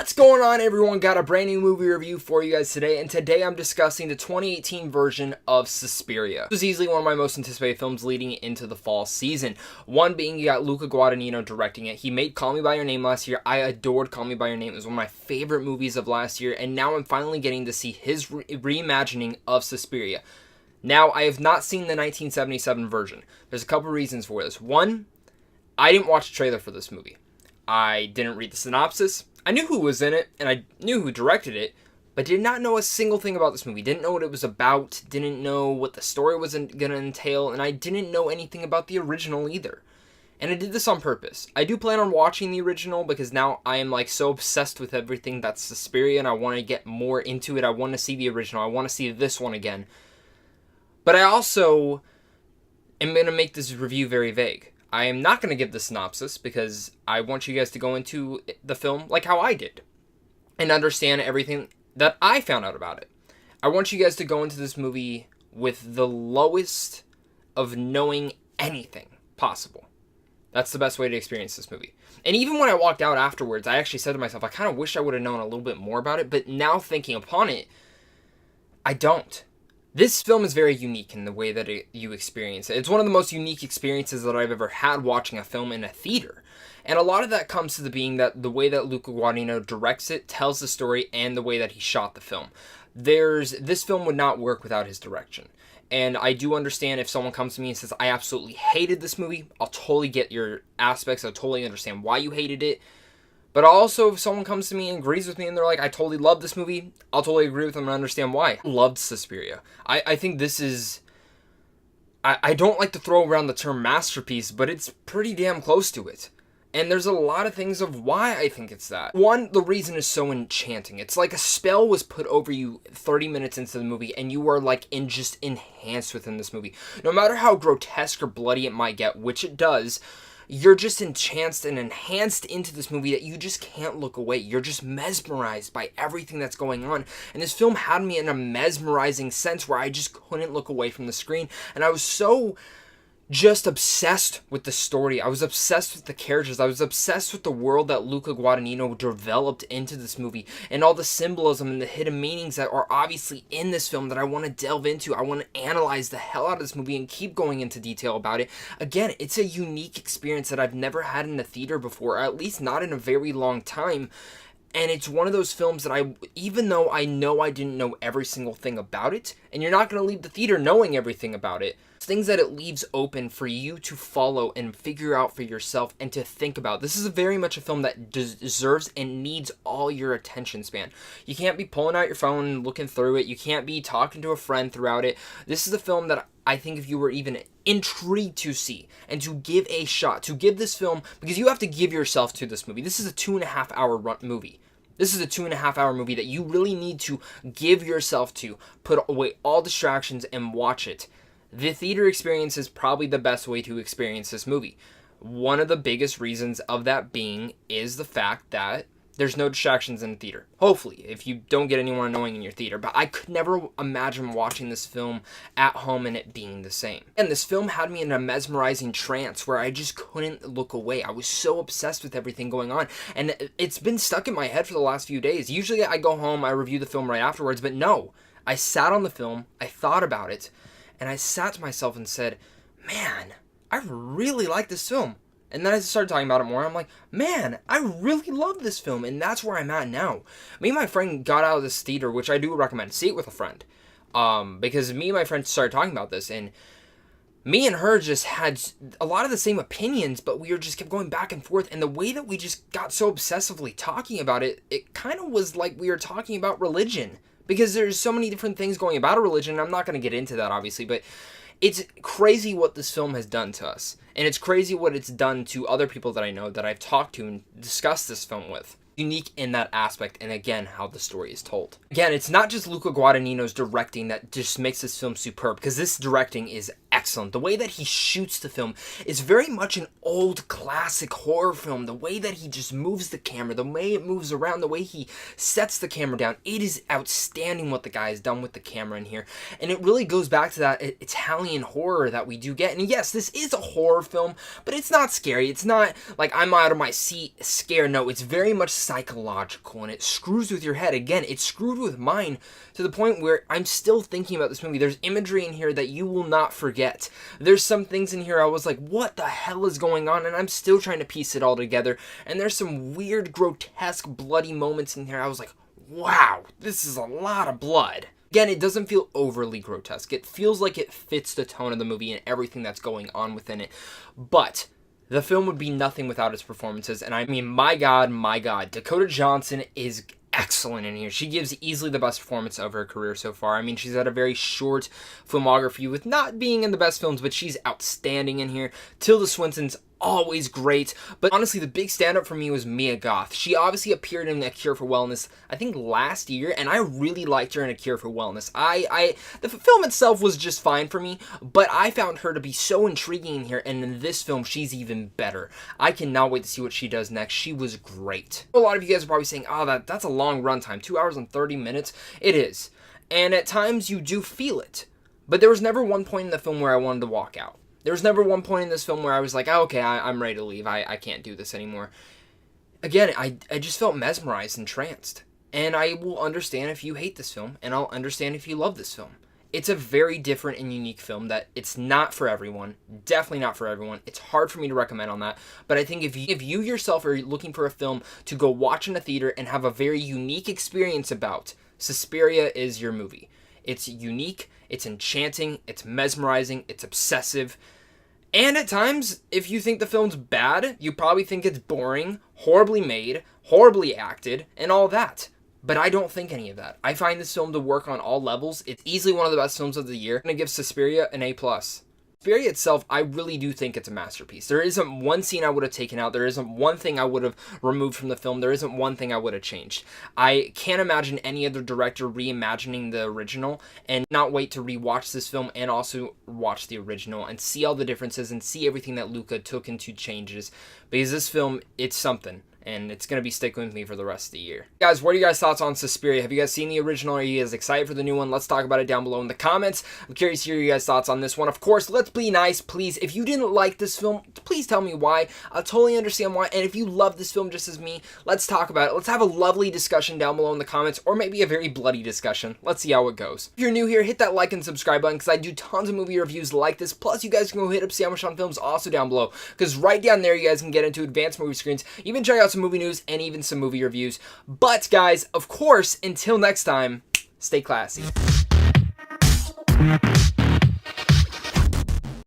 What's going on, everyone? Got a brand new movie review for you guys today, and today I'm discussing the 2018 version of Suspiria. This was easily one of my most anticipated films leading into the fall season. One being, you got Luca Guadagnino directing it. He made Call Me By Your Name last year. I adored Call Me By Your Name. It was one of my favorite movies of last year, and now I'm finally getting to see his reimagining of Suspiria. Now, I have not seen the 1977 version. There's a couple reasons for this. One, I didn't watch the trailer for this movie. I didn't read the synopsis. I knew who was in it, and I knew who directed it, but did not know a single thing about this movie. Didn't know what it was about, didn't know what the story was going to entail, and I didn't know anything about the original either. And I did this on purpose. I do plan on watching the original because now I am so obsessed with everything that's Suspiria, and I want to get more into it. I want to see the original. I want to see this one again. But I also am going to make this review very vague. I am not going to give the synopsis because I want you guys to go into the film like how I did and understand everything that I found out about it. I want you guys to go into this movie with the lowest of knowing anything possible. That's the best way to experience this movie. And even when I walked out afterwards, I actually said to myself, I kind of wish I would have known a little bit more about it, but now thinking upon it, I don't. This film is very unique in the way that you experience it. It's one of the most unique experiences that I've ever had watching a film in a theater. And a lot of that comes to the way that Luca Guadagnino directs it, tells the story, and the way that he shot the film. This film would not work without his direction. And I do understand if someone comes to me and says, I absolutely hated this movie, I'll totally get your aspects, I'll totally understand why you hated it. But also, if someone comes to me and agrees with me and they're like, I totally love this movie, I'll totally agree with them and understand why. I loved Suspiria. I think this is... I don't like to throw around the term masterpiece, but it's pretty damn close to it. And there's a lot of things of why I think it's that. One, the reason is so enchanting. It's like a spell was put over you 30 minutes into the movie, and you are just enhanced within this movie. No matter how grotesque or bloody it might get, which it does, you're just enchanted and enhanced into this movie that you just can't look away. You're just mesmerized by everything that's going on. And this film had me in a mesmerizing sense where I just couldn't look away from the screen. And I was so just obsessed with the story. I was obsessed with the characters. I was obsessed with the world that Luca Guadagnino developed into this movie and all the symbolism and the hidden meanings that are obviously in this film that I want to delve into. I want to analyze the hell out of this movie and keep going into detail about it. Again, it's a unique experience that I've never had in a theater before, or at least not in a very long time. And it's one of those films that even though I know I didn't know every single thing about it, and you're not going to leave the theater knowing everything about it, it's things that it leaves open for you to follow and figure out for yourself and to think about. This is very much a film that deserves and needs all your attention span. You can't be pulling out your phone and looking through it. You can't be talking to a friend throughout it. This is a film that I think if you were even intrigued to see and to give a shot, to give this film, because you have to give yourself to this movie. This is a 2.5 hour movie. This is a 2.5 hour movie that you really need to give yourself to, put away all distractions and watch it. The theater experience is probably the best way to experience this movie. One of the biggest reasons of that being is the fact that there's no distractions in the theater. Hopefully, if you don't get anyone annoying in your theater. But I could never imagine watching this film at home and it being the same. And this film had me in a mesmerizing trance where I just couldn't look away. I was so obsessed with everything going on. And it's been stuck in my head for the last few days. Usually I go home, I review the film right afterwards. But no, I sat on the film, I thought about it, and I sat to myself and said, man, I really like this film. And then I started talking about it more. I'm like, man, I really love this film. And that's where I'm at now. Me and my friend got out of this theater, which I do recommend. See it with a friend. Because me and my friend started talking about this. And me and her just had a lot of the same opinions, but we just kept going back and forth. And the way that we just got so obsessively talking about it, it kind of was like we were talking about religion. Because there's so many different things going about a religion. I'm not going to get into that, obviously, but it's crazy what this film has done to us. And it's crazy what it's done to other people that I know that I've talked to and discussed this film with. Unique in that aspect, and again, how the story is told. Again, it's not just Luca Guadagnino's directing that just makes this film superb, because this directing is excellent. excellent. The way that he shoots the film is very much an old classic horror film. The way that he just moves the camera, the way it moves around, the way he sets the camera down, it is outstanding what the guy has done with the camera in here. And it really goes back to that Italian horror that we do get. And yes, this is a horror film, but it's not scary. It's not like I'm out of my seat scared. No, it's very much psychological, and it screws with your head. Again, it screwed with mine to the point where I'm still thinking about this movie. There's imagery in here that you will not forget. There's some things in here I was like, what the hell is going on? And I'm still trying to piece it all together. And there's some weird, grotesque, bloody moments in here. I was like, wow, this is a lot of blood. Again, it doesn't feel overly grotesque. It feels like it fits the tone of the movie and everything that's going on within it. But the film would be nothing without its performances. And I mean, my God, Dakota Johnson is excellent in here. She gives easily the best performance of her career so far. I mean, she's had a very short filmography with not being in the best films, but she's outstanding in here. Tilda Swinton's always great, but honestly the big standout for me was Mia Goth. She obviously appeared in A Cure for Wellness, I think last year, and I really liked her in A Cure for Wellness. The film itself was just fine for me, but I found her to be so intriguing in here, and in this film she's even better. I cannot wait to see what she does next. She was great. A lot of you guys are probably saying, oh, that's a long runtime, 2 hours and 30 minutes. It is, and at times you do feel it, but there was never one point in the film where I wanted to walk out. There was never one point in this film where I was like, oh, okay, I'm ready to leave. I can't do this anymore. Again, I just felt mesmerized and entranced. And I will understand if you hate this film, and I'll understand if you love this film. It's a very different and unique film that it's not for everyone. Definitely not for everyone. It's hard for me to recommend on that. But I think if you yourself are looking for a film to go watch in a theater and have a very unique experience about, Suspiria is your movie. It's unique, it's enchanting, it's mesmerizing, it's obsessive. And at times, if you think the film's bad, you probably think it's boring, horribly made, horribly acted, and all that. But I don't think any of that. I find this film to work on all levels. It's easily one of the best films of the year. I'm going to give Suspiria an A+. Suspiria itself, I really do think it's a masterpiece. There isn't one scene I would have taken out. There isn't one thing I would have removed from the film. There isn't one thing I would have changed. I can't imagine any other director reimagining the original and not wait to rewatch this film and also watch the original and see all the differences and see everything that Luca took into changes. Because this film, it's something. And it's going to be sticking with me for the rest of the year. Guys, what are you guys' thoughts on Suspiria? Have you guys seen the original? Are you guys excited for the new one? Let's talk about it down below in the comments. I'm curious to hear you guys' thoughts on this one. Of course, let's be nice, please. If you didn't like this film, please tell me why. I'll totally understand why. And if you love this film just as me, let's talk about it. Let's have a lovely discussion down below in the comments, or maybe a very bloody discussion. Let's see how it goes. If you're new here, hit that like and subscribe button, because I do tons of movie reviews like this. Plus, you guys can go hit up Sandwich on Films also down below, because right down there, you guys can get into advanced movie screens, even check out some movie news, and even some movie reviews. But guys, of course, until next time, stay classy.